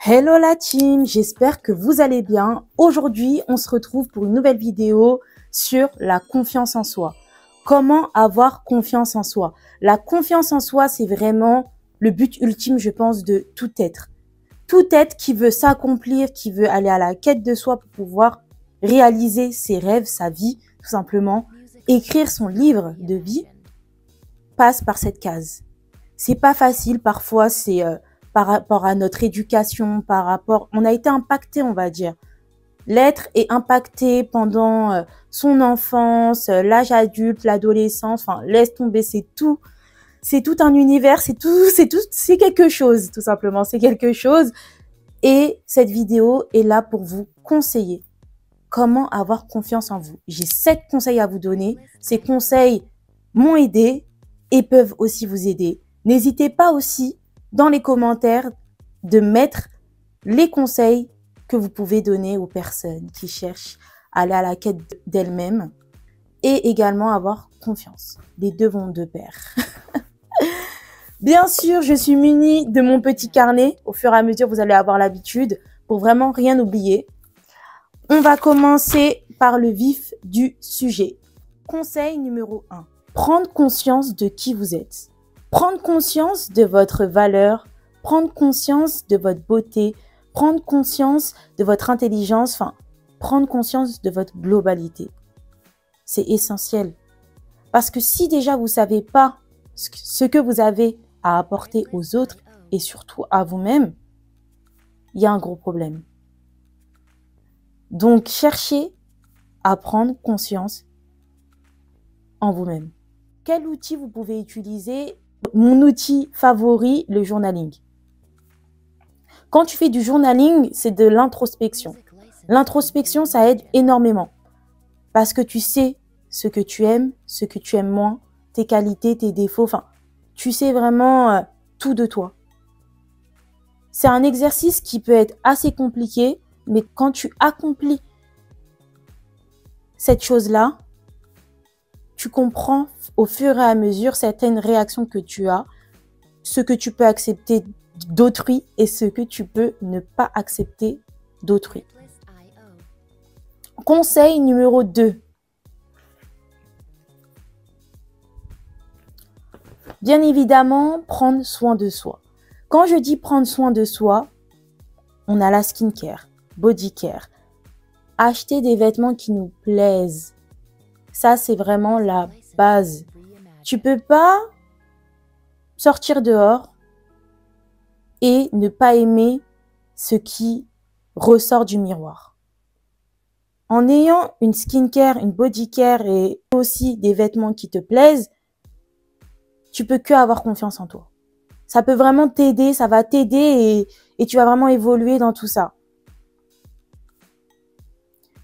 Hello la team, j'espère que vous allez bien. Aujourd'hui, on se retrouve pour une nouvelle vidéo sur la confiance en soi. Comment avoir confiance en soi? La confiance en soi, c'est vraiment le but ultime, je pense, de tout être. Tout être qui veut s'accomplir, qui veut aller à la quête de soi pour pouvoir réaliser ses rêves, sa vie, tout simplement. Écrire son livre de vie passe par cette case. C'est pas facile, parfois c'est par rapport à notre éducation, on a été impacté, on va dire. L'être est impacté pendant son enfance, l'âge adulte, l'adolescence, enfin laisse tomber, c'est tout un univers, c'est quelque chose, tout simplement, c'est quelque chose. Et cette vidéo est là pour vous conseiller comment avoir confiance en vous. J'ai 7 conseils à vous donner. Ces conseils m'ont aidé et peuvent aussi vous aider. N'hésitez pas aussi dans les commentaires de mettre les conseils que vous pouvez donner aux personnes qui cherchent à aller à la quête d'elles-mêmes et également avoir confiance. Les deux vont de pair. Bien sûr, je suis munie de mon petit carnet. Au fur et à mesure, vous allez avoir l'habitude pour vraiment rien oublier. On va commencer par le vif du sujet. Conseil numéro 1. Prendre conscience de qui vous êtes. Prendre conscience de votre valeur, prendre conscience de votre beauté, prendre conscience de votre intelligence, enfin, prendre conscience de votre globalité. C'est essentiel. Parce que si déjà vous ne savez pas ce que vous avez à apporter aux autres et surtout à vous-même, il y a un gros problème. Donc, cherchez à prendre conscience en vous-même. Quel outil vous pouvez utiliser? Mon outil favori, le journaling. Quand tu fais du journaling, c'est de l'introspection. L'introspection, ça aide énormément parce que tu sais ce que tu aimes moins, tes qualités, tes défauts, enfin, tu sais vraiment tout de toi. C'est un exercice qui peut être assez compliqué, mais quand tu accomplis cette chose-là, tu comprends au fur et à mesure certaines réactions que tu as, ce que tu peux accepter d'autrui et ce que tu peux ne pas accepter d'autrui. Conseil numéro 2. Bien évidemment, prendre soin de soi. Quand je dis prendre soin de soi, on a la skincare, body care. Acheter des vêtements qui nous plaisent. Ça, c'est vraiment la base. Tu peux pas sortir dehors et ne pas aimer ce qui ressort du miroir. En ayant une skincare, une body care et aussi des vêtements qui te plaisent, tu peux que avoir confiance en toi. Ça peut vraiment t'aider, ça va t'aider et tu vas vraiment évoluer dans tout ça.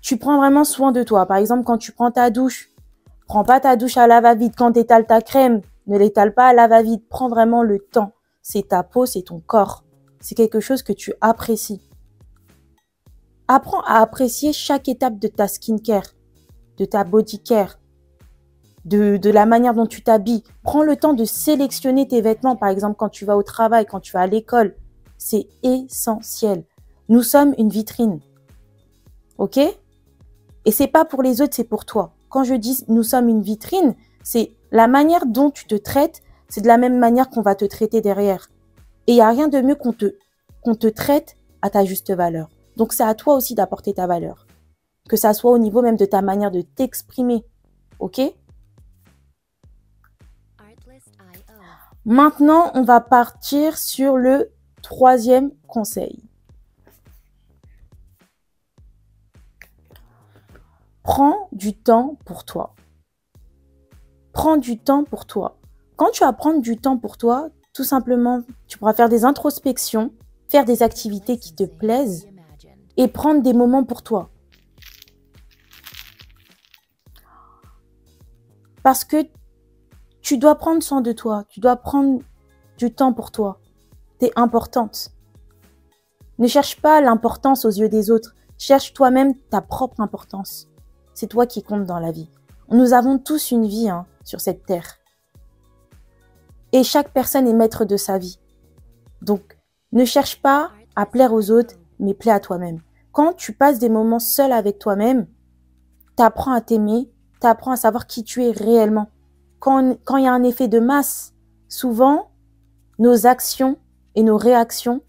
Tu prends vraiment soin de toi. Par exemple, quand tu prends ta douche, prends pas ta douche à la va-vite. Quand tu étales ta crème, ne l'étale pas à la va-vite. Prends vraiment le temps. C'est ta peau, c'est ton corps. C'est quelque chose que tu apprécies. Apprends à apprécier chaque étape de ta skincare, de ta body care, de la manière dont tu t'habilles. Prends le temps de sélectionner tes vêtements, par exemple, quand tu vas au travail, quand tu vas à l'école. C'est essentiel. Nous sommes une vitrine. OK? Et c'est pas pour les autres, c'est pour toi. Quand je dis nous sommes une vitrine, c'est la manière dont tu te traites, c'est de la même manière qu'on va te traiter derrière. Et il n'y a rien de mieux qu'on te traite à ta juste valeur. Donc, c'est à toi aussi d'apporter ta valeur. Que ça soit au niveau même de ta manière de t'exprimer. OK? Maintenant, on va partir sur le 3e conseil. Prends du temps pour toi. Prends du temps pour toi. Quand tu vas prendre du temps pour toi, tout simplement, tu pourras faire des introspections, faire des activités qui te plaisent et prendre des moments pour toi. Parce que tu dois prendre soin de toi, tu dois prendre du temps pour toi. Tu es importante. Ne cherche pas l'importance aux yeux des autres. Cherche toi-même ta propre importance. C'est toi qui compte dans la vie. Nous avons tous une vie sur cette terre. Et chaque personne est maître de sa vie. Donc, ne cherche pas à plaire aux autres, mais plais à toi-même. Quand tu passes des moments seuls avec toi-même, tu apprends à t'aimer, tu apprends à savoir qui tu es réellement. Quand il y a un effet de masse, souvent, nos actions et nos réactions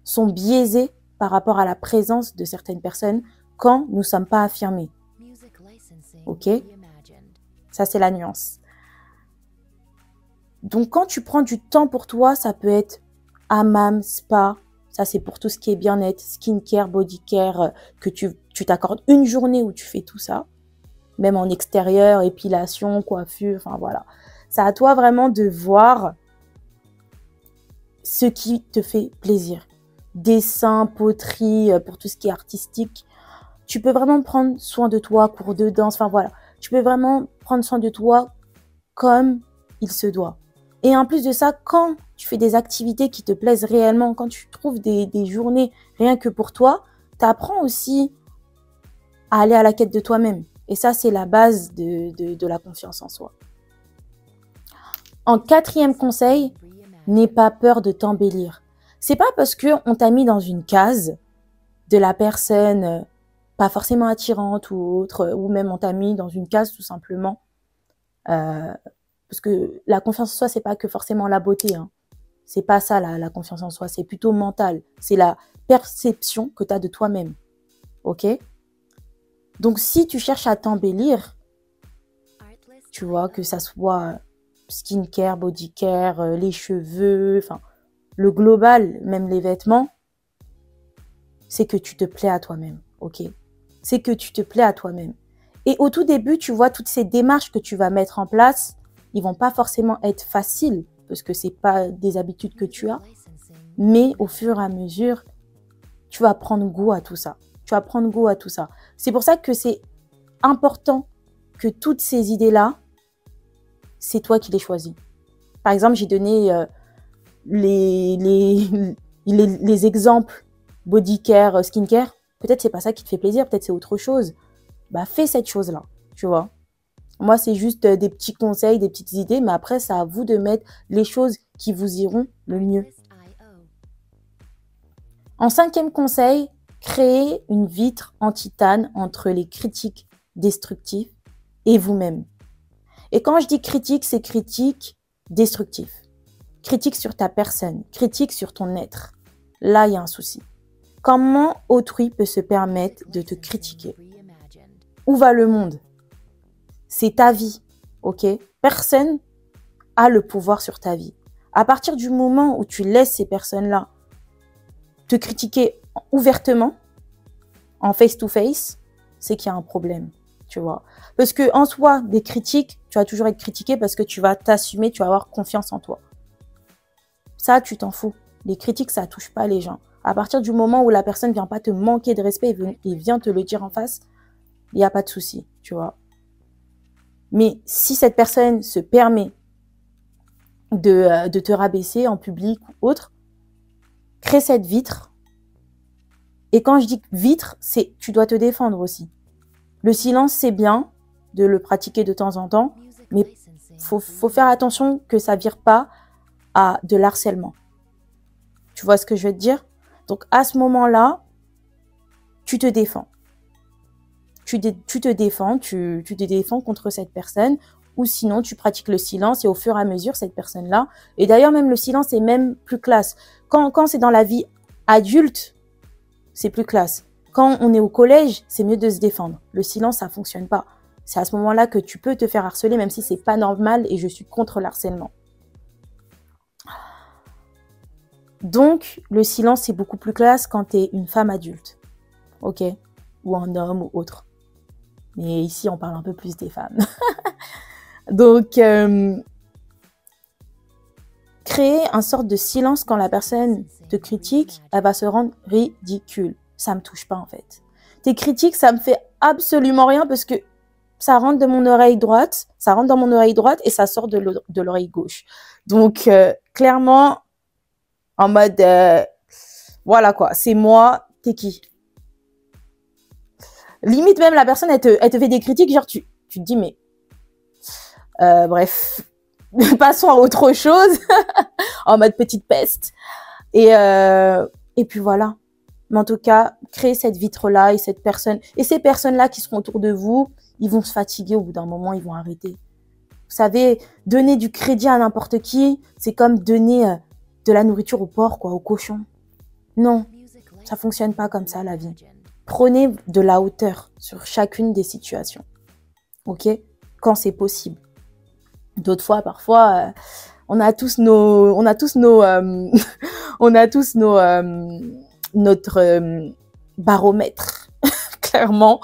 sont biaisées par rapport à la présence de certaines personnes quand nous ne sommes pas affirmés. Ok? Ça, c'est la nuance. Donc, quand tu prends du temps pour toi, ça peut être hammam, spa. Ça, c'est pour tout ce qui est bien-être, skincare, bodycare, que tu t'accordes une journée où tu fais tout ça. Même en extérieur, épilation, coiffure, enfin voilà. C'est à toi vraiment de voir ce qui te fait plaisir. Dessin, poterie, pour tout ce qui est artistique. Tu peux vraiment prendre soin de toi, cours de danse, enfin voilà. Tu peux vraiment prendre soin de toi comme il se doit. Et en plus de ça, quand tu fais des activités qui te plaisent réellement, quand tu trouves des journées rien que pour toi, tu apprends aussi à aller à la quête de toi-même. Et ça, c'est la base de la confiance en soi. En 4e conseil, n'aie pas peur de t'embellir. C'est pas parce qu'on t'a mis dans une case de la personne pas forcément attirante ou autre, ou même on t'a mis dans une case tout simplement. Parce que la confiance en soi, c'est pas que forcément la beauté. Hein. C'est pas ça la confiance en soi, c'est plutôt mental. C'est la perception que tu as de toi-même. Ok? Donc si tu cherches à t'embellir, tu vois, que ça soit skincare, bodycare, les cheveux, enfin le global, même les vêtements, c'est que tu te plais à toi-même, ok? C'est que tu te plais à toi-même. Et au tout début, tu vois, toutes ces démarches que tu vas mettre en place, ils vont pas forcément être faciles, parce que c'est pas des habitudes que tu as, mais au fur et à mesure, tu vas prendre goût à tout ça. Tu vas prendre goût à tout ça. C'est pour ça que c'est important que toutes ces idées-là, c'est toi qui les choisis. Par exemple, j'ai donné les exemples bodycare, skincare. Peut-être c'est pas ça qui te fait plaisir, peut-être c'est autre chose. Bah, fais cette chose-là, tu vois. Moi, c'est juste des petits conseils, des petites idées, mais après, c'est à vous de mettre les choses qui vous iront le mieux. En 5e conseil, créez une vitre en titane entre les critiques destructives et vous-même. Et quand je dis critique, c'est critique destructif. Critique sur ta personne, critique sur ton être. Là, il y a un souci. Comment autrui peut se permettre de te critiquer? Où va le monde? C'est ta vie, ok? Personne a le pouvoir sur ta vie. À partir du moment où tu laisses ces personnes-là te critiquer ouvertement, en face-to-face, c'est qu'il y a un problème, tu vois. Parce que en soi, des critiques, tu vas toujours être critiqué parce que tu vas t'assumer, tu vas avoir confiance en toi. Ça, tu t'en fous. Les critiques, ça touche pas les gens. À partir du moment où la personne vient pas te manquer de respect et vient te le dire en face, il n'y a pas de souci, tu vois. Mais si cette personne se permet de te rabaisser en public ou autre, crée cette vitre. Et quand je dis vitre, c'est tu dois te défendre aussi. Le silence, c'est bien de le pratiquer de temps en temps, mais faut faire attention que ça vire pas à de l'harcèlement. Tu vois ce que je veux te dire? Donc, à ce moment-là, tu te défends. Tu te défends contre cette personne, ou sinon, tu pratiques le silence et au fur et à mesure, cette personne-là. Et d'ailleurs, même le silence est même plus classe. Quand c'est dans la vie adulte, c'est plus classe. Quand on est au collège, c'est mieux de se défendre. Le silence, ça fonctionne pas. C'est à ce moment-là que tu peux te faire harceler, même si c'est pas normal et je suis contre l'harcèlement. Donc, le silence, c'est beaucoup plus classe quand tu es une femme adulte. Ok? Ou un homme ou autre. Mais ici, on parle un peu plus des femmes. Donc, créer un sorte de silence quand la personne te critique, elle va se rendre ridicule. Ça me touche pas, en fait. Tes critiques, ça me fait absolument rien parce que ça rentre de mon oreille droite, ça rentre dans mon oreille droite et ça sort de l'oreille gauche. Donc, clairement, en mode, voilà quoi, c'est moi, t'es qui? Limite même, la personne, elle te fait des critiques, genre tu te dis, mais... bref, passons à autre chose, en mode petite peste. Et Et puis voilà. Mais en tout cas, créez cette vitre-là et cette personne. Et ces personnes-là qui seront autour de vous, ils vont se fatiguer au bout d'un moment, ils vont arrêter. Vous savez, donner du crédit à n'importe qui, c'est comme donner de la nourriture au porc, quoi, au cochon. Non, ça fonctionne pas comme ça, la vie. Prenez de la hauteur sur chacune des situations. Ok? Quand c'est possible. D'autres fois, parfois, on a tous notre baromètre, clairement,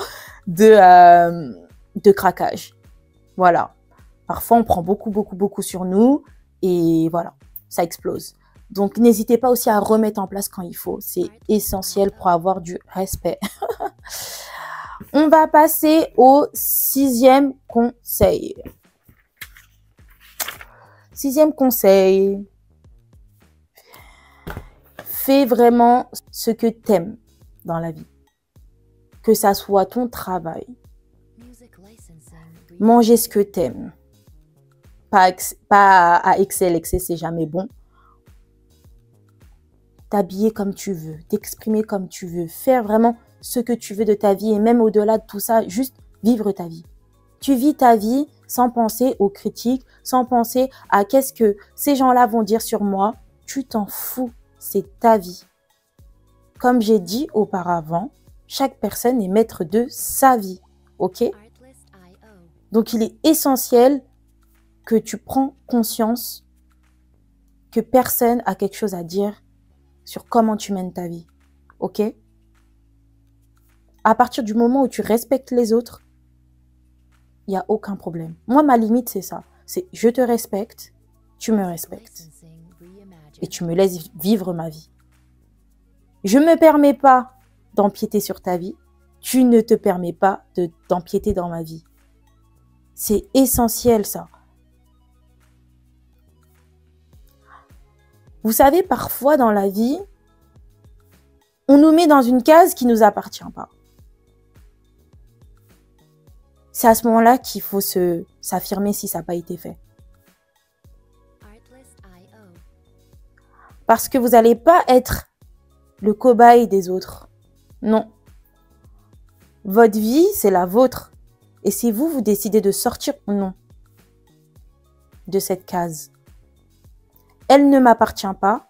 de craquage. Voilà. Parfois, on prend beaucoup sur nous et voilà, ça explose. Donc, n'hésitez pas aussi à remettre en place quand il faut. C'est essentiel pour avoir du respect. On va passer au 6e conseil. 6e conseil. Fais vraiment ce que t'aimes dans la vie. Que ça soit ton travail. Manger ce que t'aimes. Pas à excès, l'excès c'est jamais bon. T'habiller comme tu veux, t'exprimer comme tu veux, faire vraiment ce que tu veux de ta vie et même au-delà de tout ça, juste vivre ta vie. Tu vis ta vie sans penser aux critiques, sans penser à qu'est-ce que ces gens-là vont dire sur moi. Tu t'en fous, c'est ta vie. Comme j'ai dit auparavant, chaque personne est maître de sa vie, ok? Donc il est essentiel que tu prends conscience que personne a quelque chose à dire sur comment tu mènes ta vie, ok? À partir du moment où tu respectes les autres, il n'y a aucun problème. Moi, ma limite, c'est ça. C'est je te respecte, tu me respectes. Et tu me laisses vivre ma vie. Je ne me permets pas d'empiéter sur ta vie. Tu ne te permets pas d'empiéter dans ma vie. C'est essentiel, ça. Vous savez, parfois dans la vie, on nous met dans une case qui ne nous appartient pas. C'est à ce moment-là qu'il faut s'affirmer si ça n'a pas été fait. Parce que vous n'allez pas être le cobaye des autres. Non. Votre vie, c'est la vôtre. Et c'est vous, vous décidez de sortir ou non de cette case. Elle ne m'appartient pas.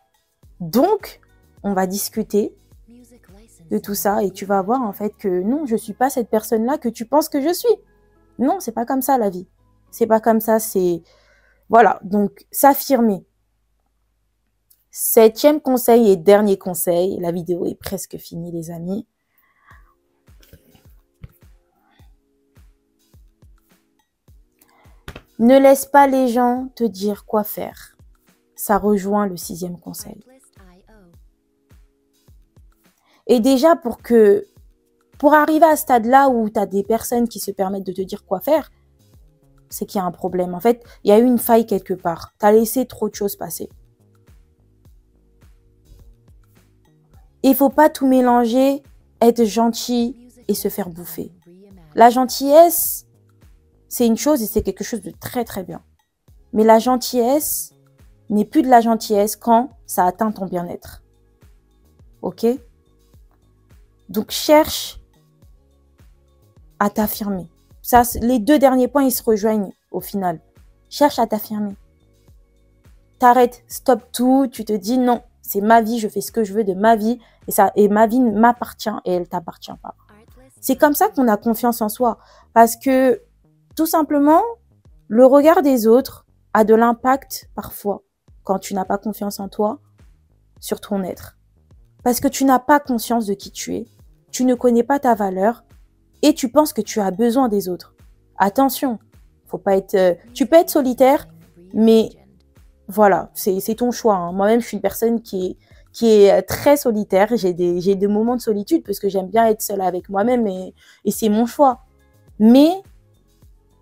Donc, on va discuter de tout ça. Et tu vas voir en fait que non, je ne suis pas cette personne-là que tu penses que je suis. Non, c'est pas comme ça la vie. C'est pas comme ça, c'est... Voilà, donc s'affirmer. 7e conseil et dernier conseil. La vidéo est presque finie, les amis. Ne laisse pas les gens te dire quoi faire. Ça rejoint le 6e conseil. Et déjà, pour arriver à ce stade-là où tu as des personnes qui se permettent de te dire quoi faire, c'est qu'il y a un problème. En fait, il y a eu une faille quelque part. Tu as laissé trop de choses passer. Il ne faut pas tout mélanger, être gentil et se faire bouffer. La gentillesse, c'est une chose et c'est quelque chose de très très bien. Mais la gentillesse n'est plus de la gentillesse quand ça atteint ton bien-être. Ok? Donc cherche à t'affirmer. Ça, les 2 derniers points, ils se rejoignent au final. Cherche à t'affirmer. T'arrêtes, stop tout, tu te dis non, c'est ma vie, je fais ce que je veux de ma vie et ma vie m'appartient et elle t'appartient pas. C'est comme ça qu'on a confiance en soi parce que tout simplement, le regard des autres a de l'impact parfois quand tu n'as pas confiance en toi sur ton être. Parce que tu n'as pas conscience de qui tu es, tu ne connais pas ta valeur et tu penses que tu as besoin des autres. Attention, faut pas être, tu peux être solitaire, mais voilà, c'est ton choix. Hein. Moi-même, je suis une personne qui est très solitaire. J'ai des moments de solitude parce que j'aime bien être seule avec moi-même et c'est mon choix. Mais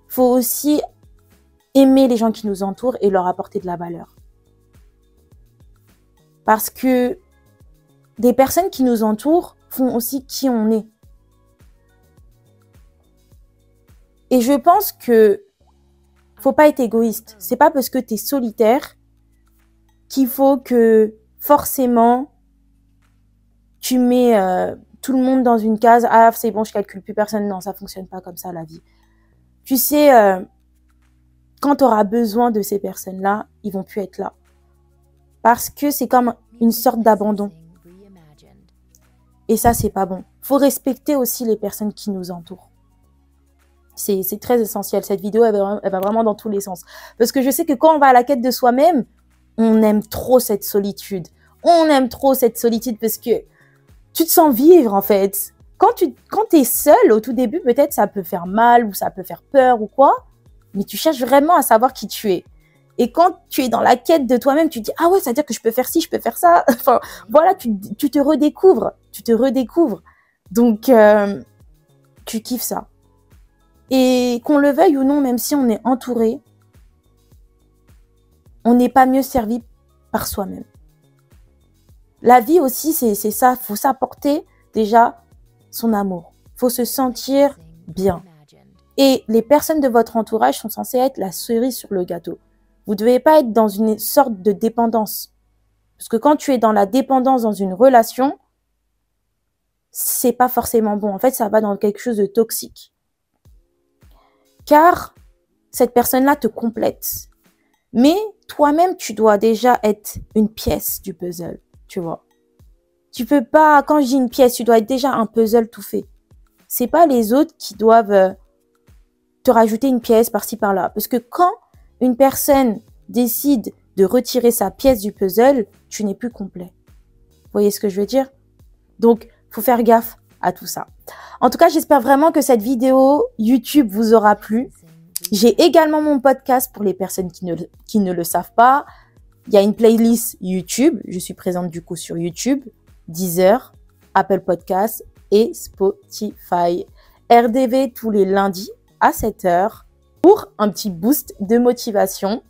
faut aussi aimer les gens qui nous entourent et leur apporter de la valeur. Parce que des personnes qui nous entourent font aussi qui on est. Et je pense que faut pas être égoïste. C'est pas parce que tu es solitaire qu'il faut que forcément tu mets tout le monde dans une case. Ah, c'est bon, je calcule plus personne. Non, ça fonctionne pas comme ça, la vie. Tu sais, quand tu auras besoin de ces personnes-là, ils vont plus être là. Parce que c'est comme une sorte d'abandon. Et ça, c'est pas bon. Faut respecter aussi les personnes qui nous entourent. C'est très essentiel. Cette vidéo, elle va vraiment dans tous les sens. Parce que je sais que quand on va à la quête de soi-même, on aime trop cette solitude. On aime trop cette solitude parce que tu te sens vivre, en fait. Quand t'es seul, au tout début, peut-être ça peut faire mal ou ça peut faire peur ou quoi. Mais tu cherches vraiment à savoir qui tu es. Et quand tu es dans la quête de toi-même, tu te dis, ah ouais, ça veut dire que je peux faire ci, je peux faire ça. Enfin, voilà, tu te redécouvres. Tu te redécouvres. Donc, tu kiffes ça. Et qu'on le veuille ou non, même si on est entouré, on n'est pas mieux servi par soi-même. La vie aussi, c'est ça. Faut s'apporter déjà son amour. Faut se sentir bien. Et les personnes de votre entourage sont censées être la cerise sur le gâteau. Vous ne devez pas être dans une sorte de dépendance. Parce que quand tu es dans la dépendance dans une relation, c'est pas forcément bon. En fait, ça va dans quelque chose de toxique. Car cette personne-là te complète. Mais toi-même, tu dois déjà être une pièce du puzzle, tu vois. Tu peux pas, quand je dis une pièce, tu dois être déjà un puzzle tout fait. C'est pas les autres qui doivent te rajouter une pièce par-ci par-là. Parce que quand une personne décide de retirer sa pièce du puzzle, tu n'es plus complet. Vous voyez ce que je veux dire? Donc, faut faire gaffe à tout ça. En tout cas, j'espère vraiment que cette vidéo YouTube vous aura plu. J'ai également mon podcast pour les personnes qui ne le savent pas. Il y a une playlist YouTube. Je suis présente du coup sur YouTube, Deezer, Apple Podcasts et Spotify. RDV tous les lundis à 7 h pour un petit boost de motivation.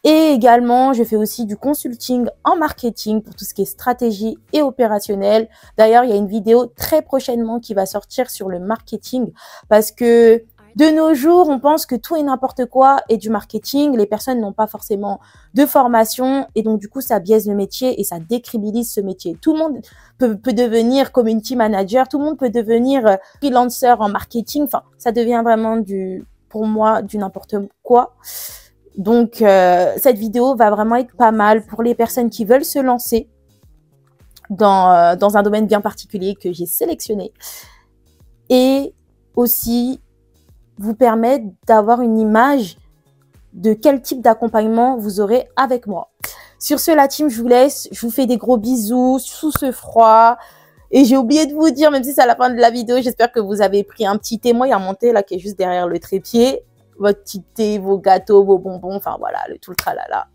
Et également, je fais aussi du consulting en marketing pour tout ce qui est stratégie et opérationnel. D'ailleurs, il y a une vidéo très prochainement qui va sortir sur le marketing parce que de nos jours, on pense que tout et n'importe quoi est du marketing. Les personnes n'ont pas forcément de formation et donc du coup, ça biaise le métier et ça décrédibilise ce métier. Tout le monde peut devenir community manager, tout le monde peut devenir freelancer en marketing. Enfin, ça devient vraiment pour moi, du n'importe quoi. Donc, cette vidéo va vraiment être pas mal pour les personnes qui veulent se lancer dans un domaine bien particulier que j'ai sélectionné. Et aussi vous permettre d'avoir une image de quel type d'accompagnement vous aurez avec moi. Sur ce, la team, je vous laisse. Je vous fais des gros bisous sous ce froid. Et j'ai oublié de vous dire, même si c'est à la fin de la vidéo, j'espère que vous avez pris un petit thé. Moi, il y a mon thé là qui est juste derrière le trépied. Votre petit thé, vos gâteaux, vos bonbons, enfin voilà, tout le tralala.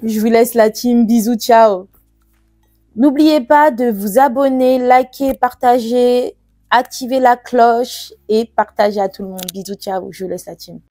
Je vous laisse la team, bisous, ciao. N'oubliez pas de vous abonner, liker, partager, activer la cloche et partager à tout le monde. Bisous, ciao, je vous laisse la team.